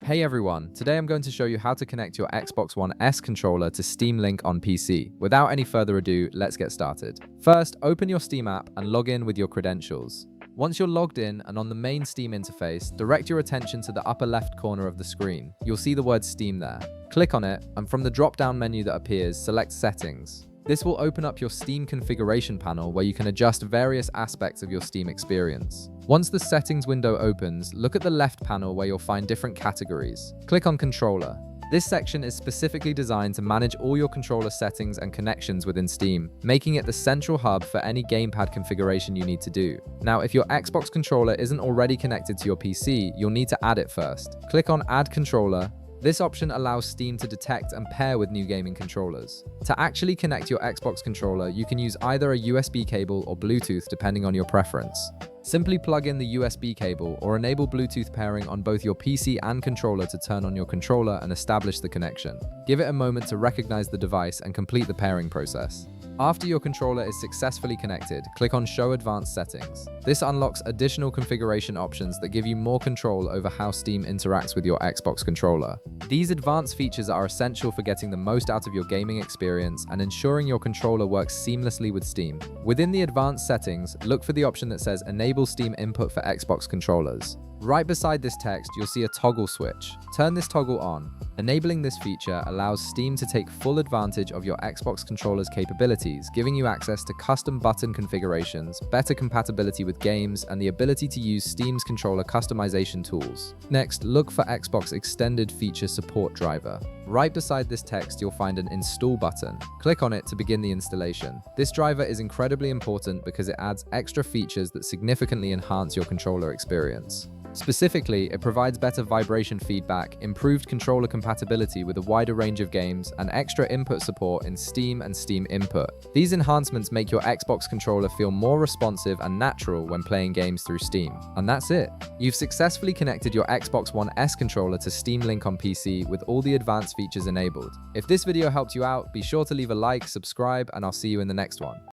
Hey everyone, today I'm going to show you how to connect your Xbox One S controller to Steam Link on PC. Without any further ado, let's get started. First, open your Steam app and log in with your credentials. Once you're logged in and on the main Steam interface, direct your attention to the upper left corner of the screen. You'll see the word Steam there. Click on it, and from the drop-down menu that appears, select Settings. This will open up your Steam configuration panel where you can adjust various aspects of your Steam experience. Once the settings window opens, look at the left panel where you'll find different categories. Click on Controller. This section is specifically designed to manage all your controller settings and connections within Steam, making it the central hub for any gamepad configuration you need to do. Now, if your Xbox controller isn't already connected to your PC, you'll need to add it first. Click on Add Controller. This option allows Steam to detect and pair with new gaming controllers. To actually connect your Xbox controller, you can use either a USB cable or Bluetooth depending on your preference. Simply plug in the USB cable or enable Bluetooth pairing on both your PC and controller to turn on your controller and establish the connection. Give it a moment to recognize the device and complete the pairing process. After your controller is successfully connected, click on Show Advanced Settings. This unlocks additional configuration options that give you more control over how Steam interacts with your Xbox controller. These advanced features are essential for getting the most out of your gaming experience and ensuring your controller works seamlessly with Steam. Within the advanced settings, look for the option that says Enable Steam Input for Xbox Controllers. Right beside this text, you'll see a toggle switch. Turn this toggle on. Enabling this feature allows Steam to take full advantage of your Xbox controller's capabilities, giving you access to custom button configurations, better compatibility with games, and the ability to use Steam's controller customization tools. Next, look for Xbox Extended Feature Support driver. Right beside this text, you'll find an Install button. Click on it to begin the installation. This driver is incredibly important because it adds extra features that significantly enhance your controller experience. Specifically, it provides better vibration feedback, improved controller compatibility with a wider range of games, and extra input support in Steam and Steam Input. These enhancements make your Xbox controller feel more responsive and natural when playing games through Steam. And that's it. You've successfully connected your Xbox One S controller to Steam Link on PC with all the advanced features enabled. If this video helped you out, be sure to leave a like, subscribe, and I'll see you in the next one.